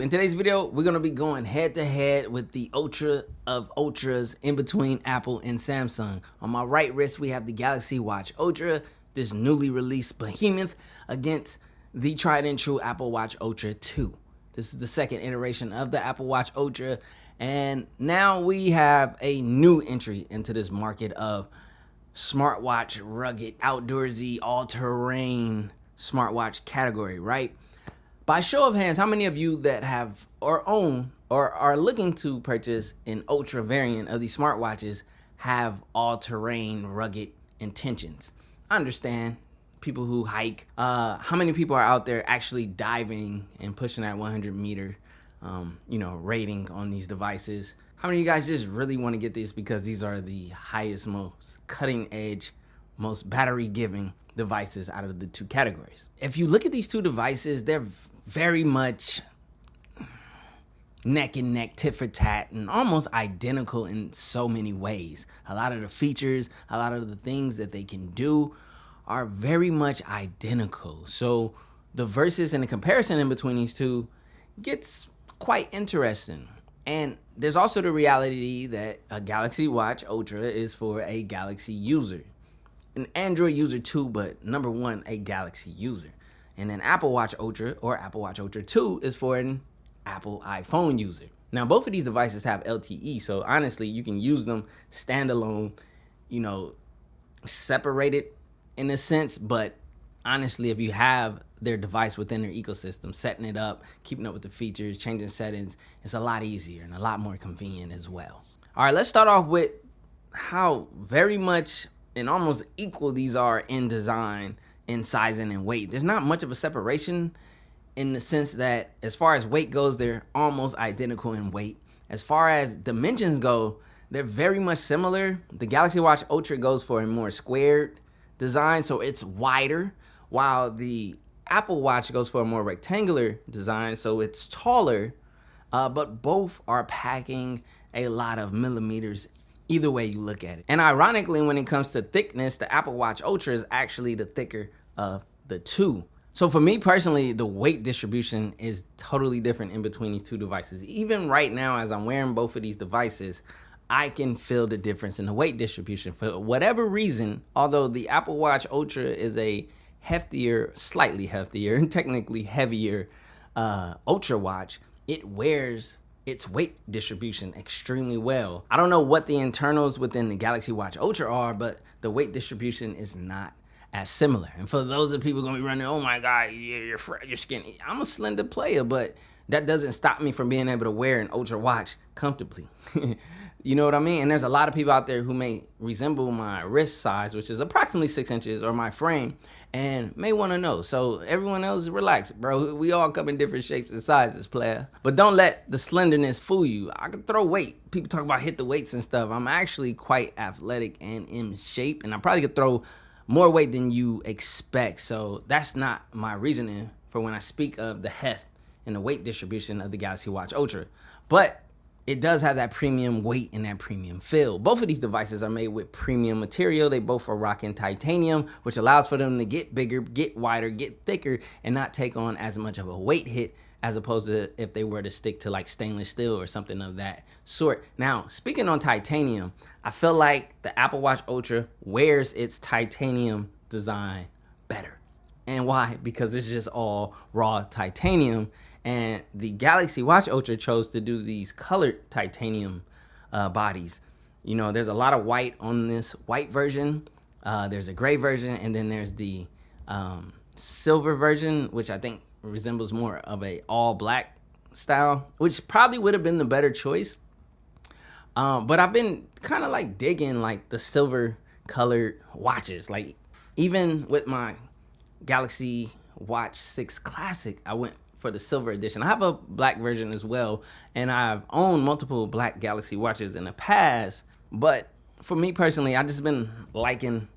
In today's video, we're going to be going head to head with the Ultra of Ultras in between Apple and Samsung. On my right wrist, we have the Galaxy Watch Ultra, this newly released behemoth, against the tried and true Apple Watch Ultra 2. This is the second iteration of the Apple Watch Ultra, and now we have a new entry into this market of smartwatch, rugged, outdoorsy, all-terrain smartwatch category, right? By show of hands, how many of you that have or own or are looking to purchase an ultra variant of these smartwatches have all-terrain, rugged intentions? I understand people who hike. How many people are out there actually diving and pushing that 100-meter, rating on these devices? How many of you guys just really want to get this because these are the highest, most cutting-edge, most battery-giving devices out of the two categories? If you look at these two devices, they're very much neck and neck, tit for tat, and almost identical in so many ways. A lot of the features, a lot of the things that they can do are very much identical. So the versus and the comparison in between these two gets quite interesting. And there's also the reality that a Galaxy Watch Ultra is for a Galaxy user, an Android user too, but number one, a Galaxy user. And an Apple Watch Ultra or Apple Watch Ultra 2 is for an Apple iPhone user. Now, both of these devices have LTE, so honestly, you can use them standalone, separated in a sense, but honestly, if you have their device within their ecosystem, setting it up, keeping up with the features, changing settings, it's a lot easier and a lot more convenient as well. All right, let's start off with how very much and almost equal these are in design, in sizing and weight. There's not much of a separation in the sense that as far as weight goes, they're almost identical in weight. As far as dimensions go, they're very much similar. The Galaxy Watch Ultra goes for a more squared design, so it's wider, while the Apple Watch goes for a more rectangular design, so it's taller, but both are packing a lot of millimeters either way you look at it. And ironically, when it comes to thickness, the Apple Watch Ultra is actually the thicker of the two. So for me personally, the weight distribution is totally different in between these two devices. Even right now, as I'm wearing both of these devices, I can feel the difference in the weight distribution. For whatever reason, although the Apple Watch Ultra is a heftier, slightly heftier, and technically heavier Ultra watch, it wears its weight distribution extremely well. I don't know what the internals within the Galaxy Watch Ultra are, but the weight distribution is not as similar. And for those of people gonna be running, oh my God, you're skinny. I'm a slender player, but that doesn't stop me from being able to wear an Ultra watch comfortably. You know what I mean? And there's a lot of people out there who may resemble my wrist size, which is approximately 6 inches, or my frame, and may want to know. So everyone else, relax, bro. We all come in different shapes and sizes, player. But don't let the slenderness fool you. I can throw weight. People talk about hit the weights and stuff. I'm actually quite athletic and in shape, and I probably could throw more weight than you expect. So that's not my reasoning for when I speak of the heft and the weight distribution of the Galaxy Watch Ultra. But it does have that premium weight and that premium feel. Both of these devices are made with premium material. They both are rocking titanium, which allows for them to get bigger, get wider, get thicker, and not take on as much of a weight hit as opposed to if they were to stick to like stainless steel or something of that sort. Now, speaking on titanium, I feel like the Apple Watch Ultra wears its titanium design better. And why? Because it's just all raw titanium. And the Galaxy Watch Ultra chose to do these colored titanium bodies. There's a lot of white on this white version. There's a gray version, and then there's the silver version, which I think resembles more of a all black style, which probably would have been the better choice. But I've been kind of like digging like the silver colored watches. Like even with my Galaxy Watch 6 Classic, I went for the silver edition. I have a black version as well, and I've owned multiple black Galaxy watches in the past, but for me personally, I just been liking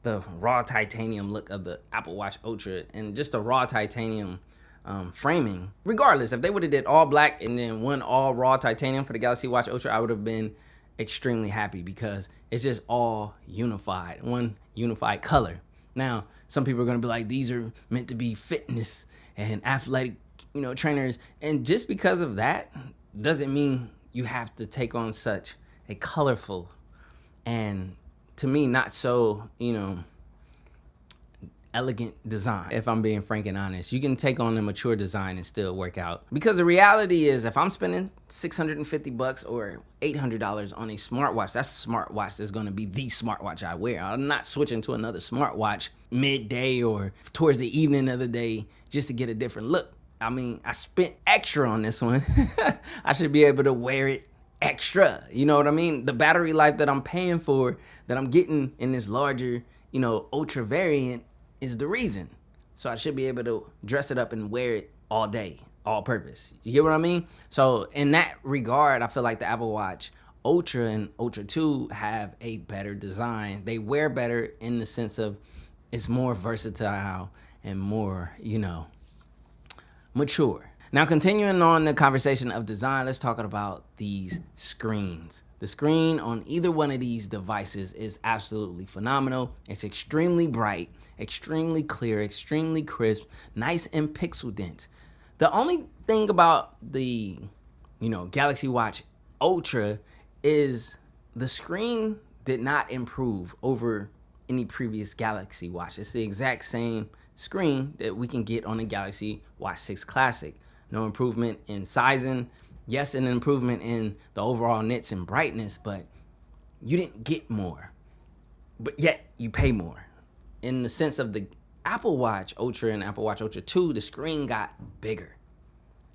the raw titanium look of the Apple Watch Ultra and just the raw titanium framing. Regardless, if they would have did all black and then one all raw titanium for the Galaxy Watch Ultra, I would have been extremely happy because it's just all unified, one unified color. Now, some people are gonna be like, these are meant to be fitness and athletic trainers. And just because of that doesn't mean you have to take on such a colorful and, to me, not so, elegant design. If I'm being frank and honest, you can take on a mature design and still work out. Because the reality is, if I'm spending $650 or $800 on a smartwatch, that's a smartwatch that's going to be the smartwatch I wear. I'm not switching to another smartwatch midday or towards the evening of the day just to get a different look. I mean, I spent extra on this one. I should be able to wear it extra. You know what I mean? The battery life that I'm paying for, that I'm getting in this larger, ultra variant, is the reason. So I should be able to dress it up and wear it all day, all purpose. You get what I mean? So in that regard, I feel like the Apple Watch Ultra and Ultra 2 have a better design. They wear better in the sense of it's more versatile and more, mature. Now, continuing on the conversation of design, let's talk about these screens. The screen on either one of these devices is absolutely phenomenal. It's extremely bright, extremely clear, extremely crisp, nice and pixel dense. The only thing about the, Galaxy Watch Ultra is the screen did not improve over any previous Galaxy Watch. It's the exact same screen that we can get on the Galaxy Watch 6 Classic. No improvement in sizing. Yes, an improvement in the overall nits and brightness, but you didn't get more. But yet you pay more. In the sense of the Apple Watch Ultra and Apple Watch Ultra 2, the screen got bigger.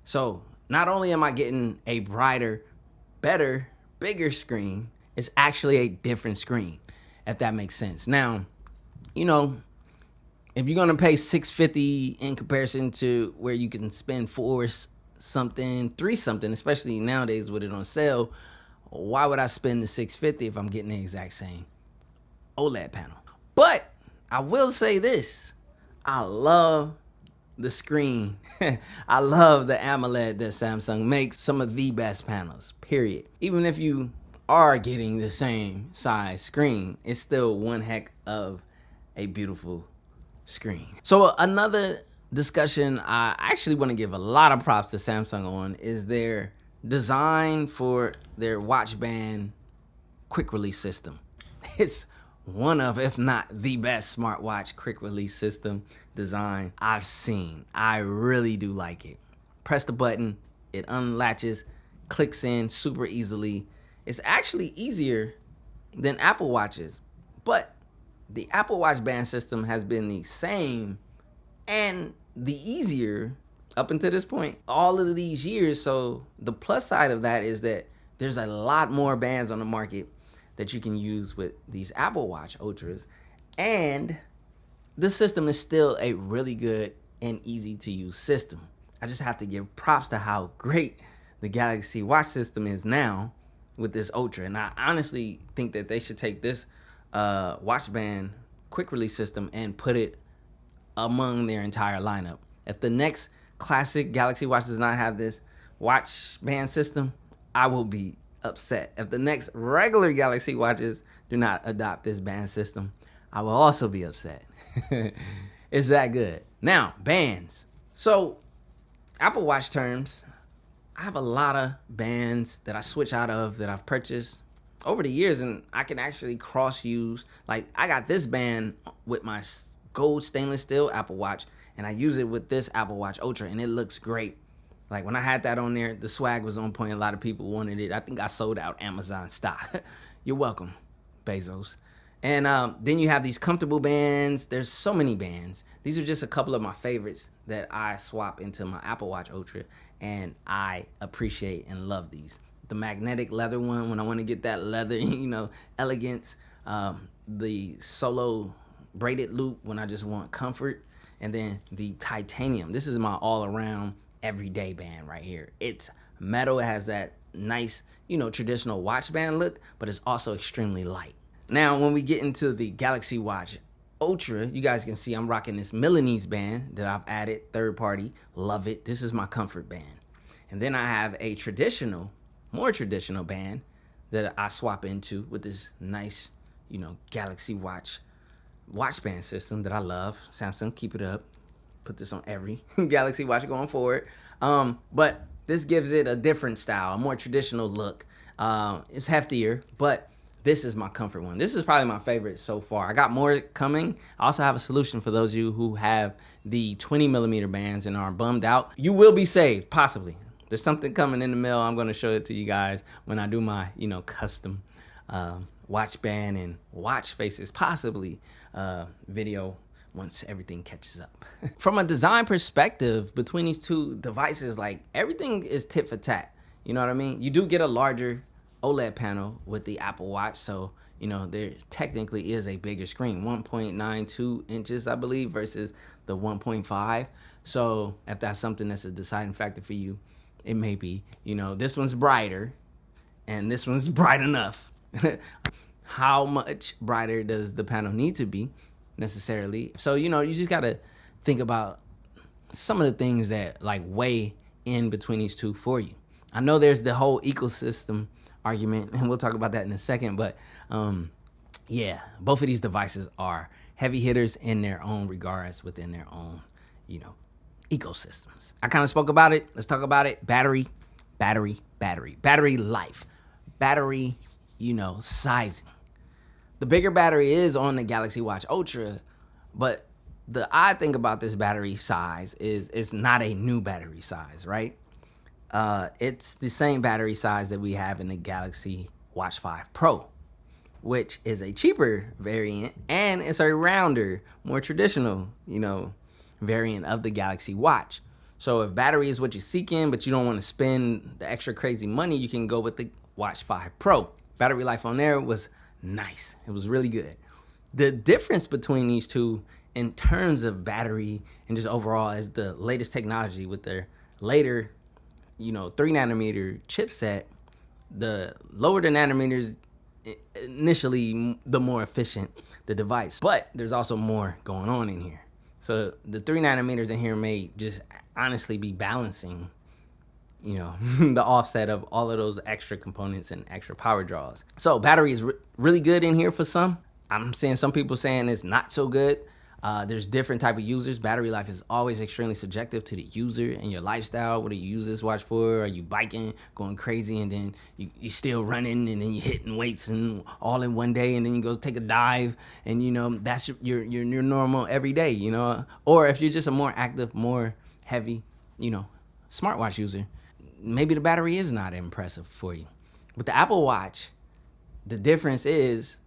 So not only am I getting a brighter, better, bigger screen, it's actually a different screen, if that makes sense. Now, if you're gonna pay $650 in comparison to where you can spend $4 something, $3 something, especially nowadays with it on sale, why would I spend the $650 if I'm getting the exact same OLED panel? But I will say this, I love the screen. I love the AMOLED that Samsung makes. Some of the best panels, period. Even if you are getting the same size screen, it's still one heck of a beautiful screen. So another discussion I actually want to give a lot of props to Samsung on is their design for their Watchband quick release system. It's one of, if not the best smartwatch quick release system design I've seen. I really do like it. Press the button, it unlatches, clicks in super easily. It's actually easier than Apple Watches, but the Apple Watch band system has been the same and the easier up until this point, all of these years. So the plus side of that is that there's a lot more bands on the market that you can use with these Apple Watch Ultras. And the system is still a really good and easy to use system. I just have to give props to how great the Galaxy Watch system is now with this Ultra. And I honestly think that they should take this Watchband quick release system and put it among their entire lineup. If the next classic Galaxy Watch does not have this watch band system, I will be upset. If the next regular Galaxy Watches do not adopt this band system, I will also be upset. It's that good. Now, bands. So, Apple Watch terms, I have a lot of bands that I switch out of that I've purchased over the years, and I can actually cross use. Like, I got this band with my gold stainless steel Apple Watch, and I use it with this Apple Watch Ultra, and it looks great. Like, when I had that on there, the swag was on point. A lot of people wanted it. I think I sold out Amazon stock. You're welcome, Bezos. And then you have these comfortable bands. There's so many bands. These are just a couple of my favorites that I swap into my Apple Watch Ultra, and I appreciate and love these. The magnetic leather one, when I want to get that leather, elegance. The solo braided loop when I just want comfort. And then the titanium. This is my all-around everyday band right here. It's metal. It has that nice, traditional watch band look, but it's also extremely light. Now, when we get into the Galaxy Watch Ultra, you guys can see I'm rocking this Milanese band that I've added, third party. Love it. This is my comfort band. And then I have a more traditional band that I swap into with this nice, Galaxy Watch band system that I love. Samsung, keep it up. Put this on every Galaxy Watch going forward. But this gives it a different style, a more traditional look. It's heftier, but this is my comfort one. This is probably my favorite so far. I got more coming. I also have a solution for those of you who have the 20mm bands and are bummed out. You will be saved, possibly. There's something coming in the mail. I'm gonna show it to you guys when I do my, custom watch band and watch faces, possibly video once everything catches up. From a design perspective, between these two devices, like everything is tit for tat. You know what I mean? You do get a larger OLED panel with the Apple Watch, so there technically is a bigger screen, 1.92 inches, I believe, versus the 1.5. So if that's something that's a deciding factor for you, it may be, this one's brighter and this one's bright enough. How much brighter does the panel need to be necessarily? So, you just gotta think about some of the things that like weigh in between these two for you. I know there's the whole ecosystem argument, and we'll talk about that in a second, but yeah, both of these devices are heavy hitters in their own regards within their own, ecosystems. I kind of spoke about it. Let's talk about it. Battery life, battery, sizing. The bigger battery is on the Galaxy Watch Ultra, but the odd thing about this battery size is it's not a new battery size, right? It's the same battery size that we have in the Galaxy Watch 5 Pro, which is a cheaper variant, and it's a rounder, more traditional, variant of the Galaxy Watch. So if battery is what you're seeking, but you don't want to spend the extra crazy money, you can go with the Watch 5 Pro. Battery life on there was nice. It was really good. The difference between these two in terms of battery and just overall is the latest technology with their later 3nm chipset. The lower the nanometers initially, the more efficient the device, but there's also more going on in here. So the 3nm in here may just honestly be balancing the offset of all of those extra components and extra power draws. So battery is really good in here for some. I'm seeing some people saying it's not so good. There's different type of users. Battery life is always extremely subjective to the user and your lifestyle. What do you use this watch for? Are you biking, going crazy, and then you still running, and then you're hitting weights and all in one day, and then you go take a dive, and that's your normal every day, Or if you're just a more active, more heavy, smartwatch user, maybe the battery is not impressive for you. With the Apple Watch, the difference is,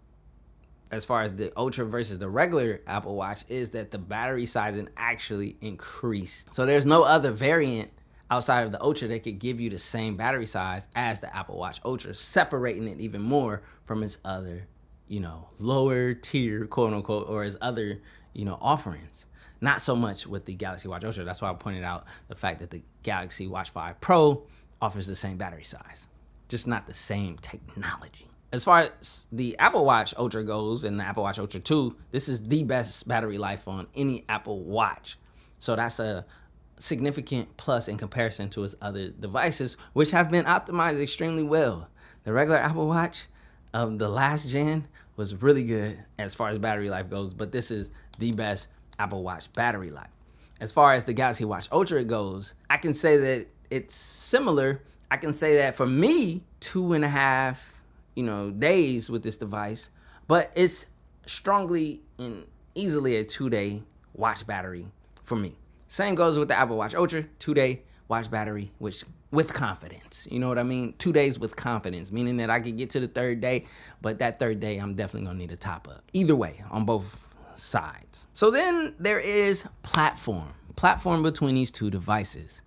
as far as the Ultra versus the regular Apple Watch, is that the battery sizing actually increased. So there's no other variant outside of the Ultra that could give you the same battery size as the Apple Watch Ultra, separating it even more from its other, lower tier, quote unquote, or its other, offerings. Not so much with the Galaxy Watch Ultra. That's why I pointed out the fact that the Galaxy Watch 5 Pro offers the same battery size, just not the same technology. As far as the Apple Watch Ultra goes and the Apple Watch Ultra 2, this is the best battery life on any Apple Watch. So that's a significant plus in comparison to its other devices, which have been optimized extremely well. The regular Apple Watch of the last gen was really good as far as battery life goes, but this is the best Apple Watch battery life. As far as the Galaxy Watch Ultra goes, I can say that it's similar. I can say that for me, 2.5 days with this device, but it's strongly and easily a 2-day watch battery for me. Same goes with the Apple Watch Ultra, 2-day watch battery, which with confidence. You know what I mean? 2 days with confidence, meaning that I could get to the third day, but that third day, I'm definitely gonna need a top up. Either way, on both sides. So then there is platform between these two devices.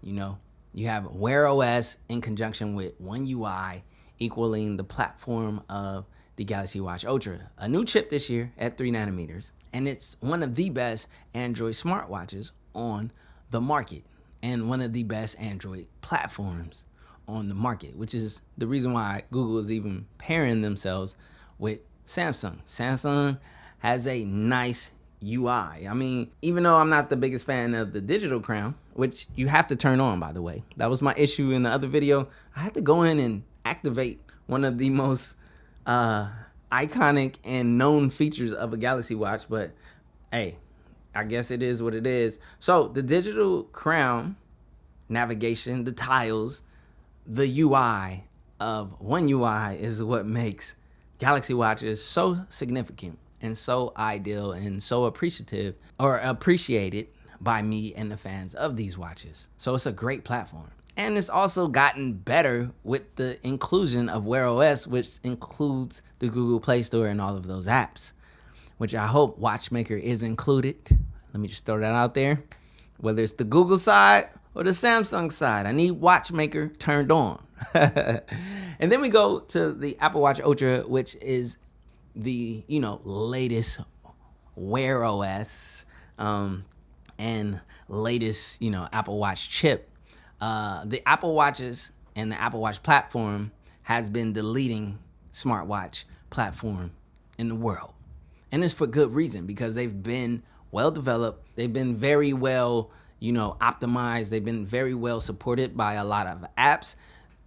You have Wear OS in conjunction with One UI equaling the platform of the Galaxy Watch Ultra. A new chip this year at 3nm, and it's one of the best Android smartwatches on the market and one of the best Android platforms on the market, which is the reason why Google is even pairing themselves with Samsung. Samsung has a nice UI. I mean, even though I'm not the biggest fan of the digital crown, which you have to turn on, by the way. That was my issue in the other video. I had to go in and activate one of the most iconic and known features of a Galaxy Watch, but hey, I guess it is what it is. So the digital crown navigation, the tiles, the UI of One UI is what makes Galaxy watches so significant and so ideal and so appreciated by me and the fans of these watches. So it's a great platform. And it's also gotten better with the inclusion of Wear OS, which includes the Google Play Store and all of those apps, which I hope Watchmaker is included. Let me just throw that out there. Whether it's the Google side or the Samsung side, I need Watchmaker turned on. And then we go to the Apple Watch Ultra, which is the, latest Wear OS and latest, Apple Watch chip. The Apple Watches and the Apple Watch platform has been the leading smartwatch platform in the world. And it's for good reason, because they've been well developed. They've been very well, optimized. They've been very well supported by a lot of apps.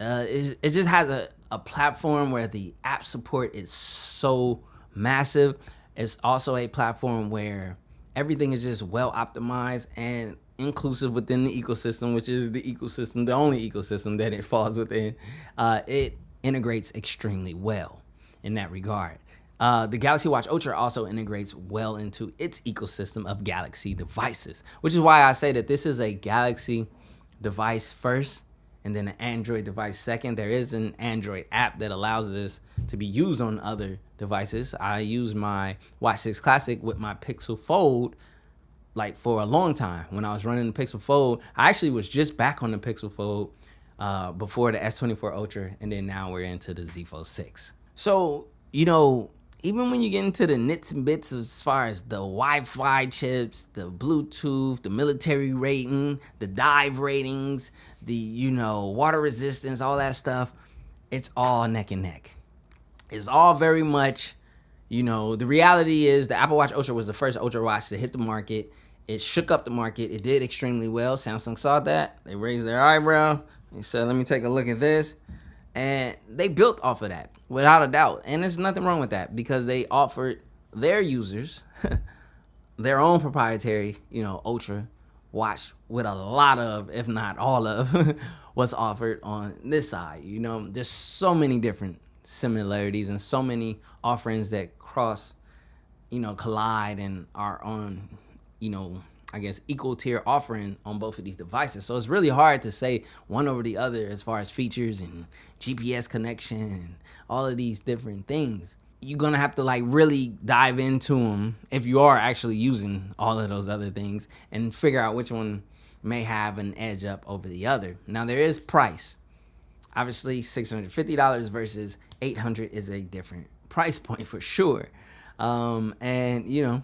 It just has a platform where the app support is so massive. It's also a platform where everything is just well optimized and inclusive within the ecosystem, which is the ecosystem, the only ecosystem that it falls within. It integrates extremely well in that regard. The Galaxy Watch Ultra also integrates well into its ecosystem of Galaxy devices, which is why I say that this is a Galaxy device first and then an Android device second. There is an Android app that allows this to be used on other devices. I use my Watch 6 Classic with my Pixel Fold for a long time. When I was running the Pixel Fold, I actually was just back on the Pixel Fold before the S24 Ultra, and then now we're into the Z Fold 6. So, even when you get into the nits and bits as far as the Wi-Fi chips, the Bluetooth, the military rating, the dive ratings, the, water resistance, all that stuff, it's all neck and neck. It's all very much, the reality is the Apple Watch Ultra was the first Ultra watch to hit the market. It shook up the market. It did extremely well. Samsung saw that. They raised their eyebrow. They said, let me take a look at this. And they built off of that, without a doubt. And there's nothing wrong with that, because they offered their users their own proprietary, Ultra watch with a lot of, if not all of, what's offered on this side. There's so many different similarities and so many offerings that cross, collide and are on, I guess, equal tier offering on both of these devices. So it's really hard to say one over the other as far as features and GPS connection and all of these different things. You're going to have to really dive into them if you are actually using all of those other things and figure out which one may have an edge up over the other. Now, there is price. Obviously, $650 versus $800 is a different price point for sure. And,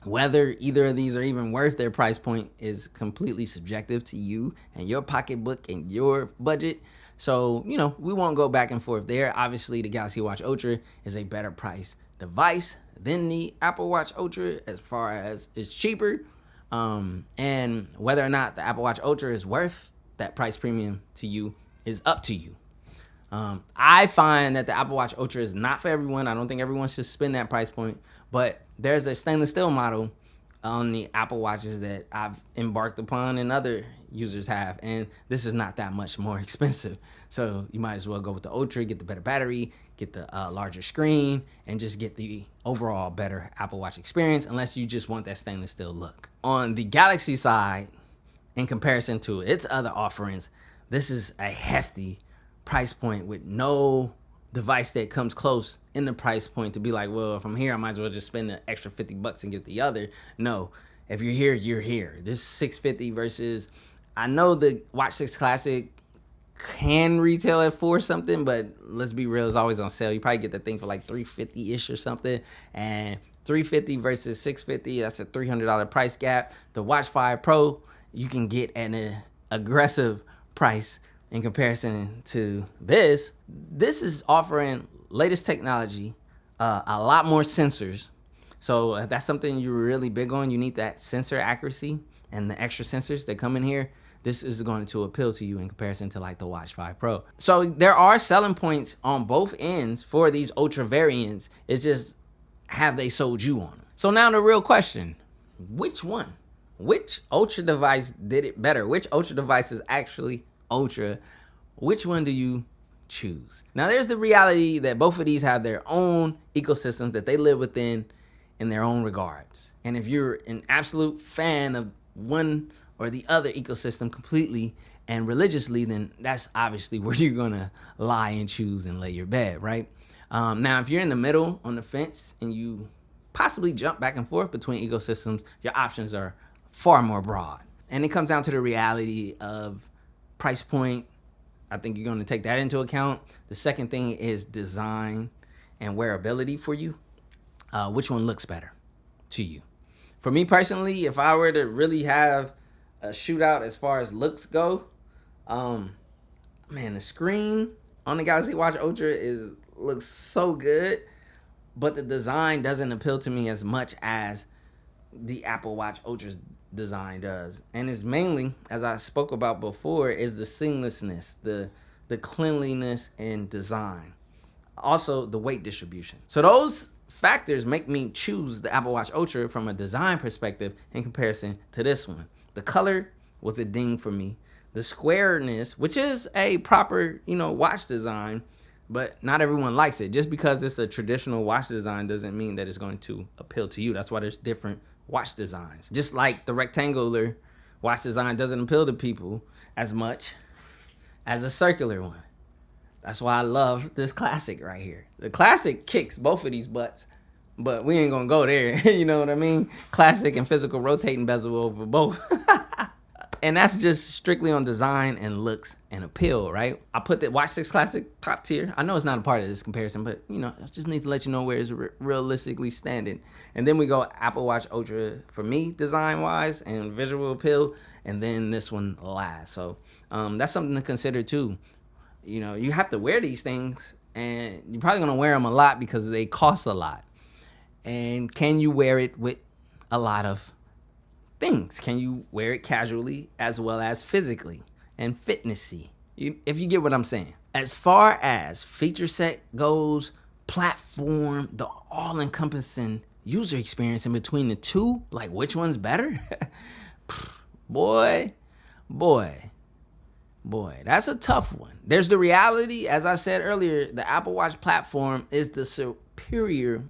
whether either of these are even worth their price point is completely subjective to you and your pocketbook and your budget. So, we won't go back and forth there. Obviously, the Galaxy Watch Ultra is a better price device than the Apple Watch Ultra as far as it's cheaper. And whether or not the Apple Watch Ultra is worth that price premium to you is up to you. I find that the Apple Watch Ultra is not for everyone. I don't think everyone should spend that price point. But there's a stainless steel model on the Apple Watches that I've embarked upon and other users have. And this is not that much more expensive. So you might as well go with the Ultra, get the better battery, get the larger screen, and just get the overall better Apple Watch experience, unless you just want that stainless steel look. On the Galaxy side, in comparison to its other offerings, this is a hefty price point with no device that comes close in the price point to be like, well, if I'm here, I might as well just spend the extra $50 and get the other. No, if you're here, you're here. This $650 versus, I know the Watch 6 Classic can retail at $4 something, but let's be real, it's always on sale. You probably get the thing for $350-ish or something, and $350 versus $650, that's a $300 price gap. The Watch 5 Pro, you can get at an aggressive price in comparison to this. This is offering latest technology, a lot more sensors. So if that's something you're really big on, you need that sensor accuracy and the extra sensors that come in here, this is going to appeal to you in comparison to the Watch 5 Pro. So there are selling points on both ends for these Ultra variants. It's just, have they sold you on them? So now the real question, which one? which Ultra device did it better? Which Ultra device is actually Ultra? Which one do you choose? Now, there's the reality that both of these have their own ecosystems that they live within in their own regards. And if you're an absolute fan of one or the other ecosystem completely and religiously, then that's obviously where you're gonna lie and choose and lay your bed, right? Now, if you're in the middle on the fence and you possibly jump back and forth between ecosystems, your options are far more broad. And it comes down to the reality of price point. I think you're gonna take that into account. The second thing is design and wearability for you. Which one looks better to you? For me personally, if I were to really have a shootout as far as looks go, man, the screen on the Galaxy Watch Ultra looks so good, but the design doesn't appeal to me as much as the Apple Watch Ultra's design does. And it's mainly, as I spoke about before, is the seamlessness, the cleanliness and design. Also, the weight distribution. So those factors make me choose the Apple Watch Ultra from a design perspective in comparison to this one. The color was a ding for me. The squareness, which is a proper, watch design, but not everyone likes it. Just because it's a traditional watch design doesn't mean that it's going to appeal to you. That's why there's different watch designs. Just like the rectangular watch design doesn't appeal to people as much as a circular one. That's why I love this classic right here. The classic kicks both of these butts, but we ain't gonna go there. You know what I mean? Classic and physical rotating bezel over both. And that's just strictly on design and looks and appeal, right? I put the Watch 6 Classic top tier. I know it's not a part of this comparison, but I just need to let you know where it's realistically standing. And then we go Apple Watch Ultra for me, design-wise and visual appeal, and then this one last. So that's something to consider too. You have to wear these things, and you're probably gonna wear them a lot because they cost a lot. And can you wear it with a lot of things? Can you wear it casually as well as physically and fitnessy? If you get what I'm saying. As far as feature set goes, platform, the all-encompassing user experience in between the two, like which one's better? Boy, that's a tough one. There's the reality, as I said earlier, the Apple Watch platform is the superior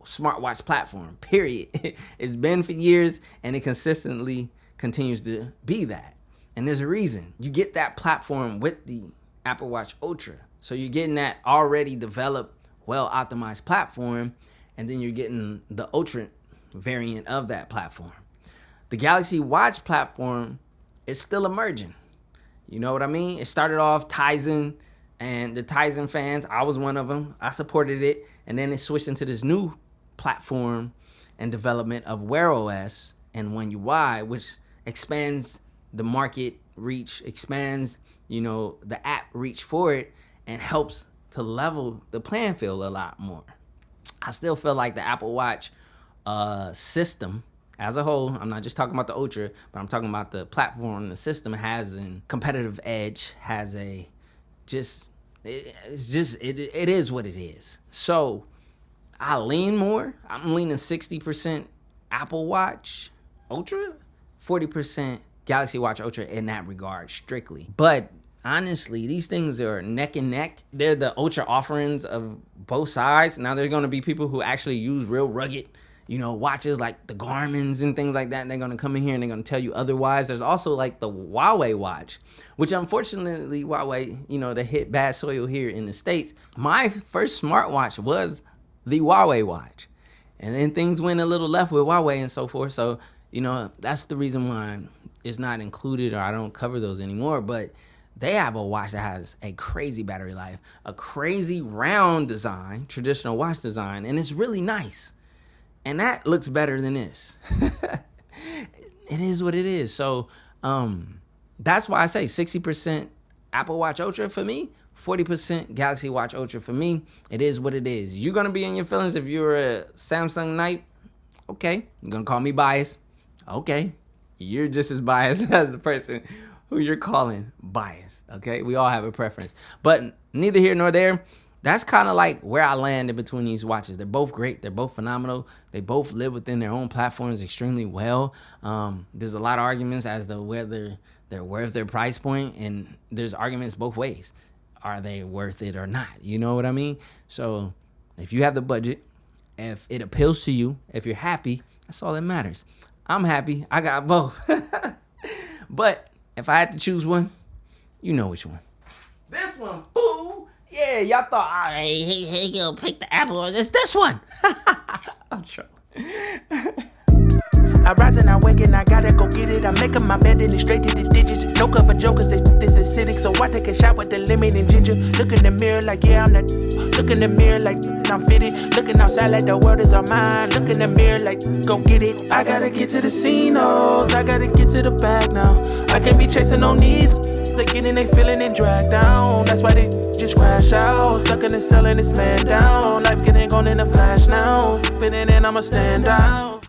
smartwatch platform, period. It's been for years, and it consistently continues to be that. And there's a reason. You get that platform with the Apple Watch Ultra. So you're getting that already developed, well-optimized platform, and then you're getting the Ultra variant of that platform. The Galaxy Watch platform is still emerging. You know what I mean? It started off Tizen, and the Tizen fans, I was one of them. I supported it, and then it switched into this new platform and development of Wear OS and One UI, which expands the market reach, expands, the app reach for it, and helps to level the playing field a lot more. I still feel like the Apple Watch system as a whole, I'm not just talking about the Ultra, but I'm talking about the platform, the system has a competitive edge, it is what it is. So I lean more. I'm leaning 60% Apple Watch Ultra, 40% Galaxy Watch Ultra in that regard, strictly. But honestly, these things are neck and neck. They're the Ultra offerings of both sides. Now, there's going to be people who actually use real rugged, watches like the Garmin's and things like that. And they're going to come in here and they're going to tell you otherwise. There's also like the Huawei watch, which unfortunately, Huawei, they hit bad soil here in the States. My first smartwatch was the Huawei watch. And then things went a little left with Huawei and so forth. So, that's the reason why it's not included, or I don't cover those anymore. But they have a watch that has a crazy battery life, a crazy round design, traditional watch design, and it's really nice. And that looks better than this. It is what it is. So that's why I say 60% Apple Watch Ultra for me, 40% Galaxy Watch Ultra for me. It is what it is. You're going to be in your feelings if you're a Samsung Knight. Okay. You're going to call me biased. Okay. You're just as biased as the person who you're calling biased. Okay. We all have a preference. But neither here nor there. that's kind of like where I land in between these watches. They're both great. They're both phenomenal. They both live within their own platforms extremely well. There's a lot of arguments as to whether they're worth their price point, and there's arguments both ways. Are they worth it or not? You know what I mean? So if you have the budget, if it appeals to you, if you're happy, that's all that matters. I'm happy. I got both. But if I had to choose one, you know which one. This one, fool. Yeah, y'all thought, hey, go pick the Apple or this one. I'm trolling. I rise and I wake and I gotta go get it. I'm making my bed and it's straight to the digits. No cup of jokers, this is acidic. So I take a shot with the lemon and ginger. Look in the mirror like, yeah, I'm that. Look in the mirror like, I'm fitted. Looking outside like the world is all mine. Look in the mirror like, go get it. I gotta get to the casinos. I gotta get to the bag now. I can't be chasing on these. They getting they feeling and dragged down. That's why they just crash out. Stuck in the cell and it's man down. Life getting gone in a flash now. Fitting in, I'ma stand out.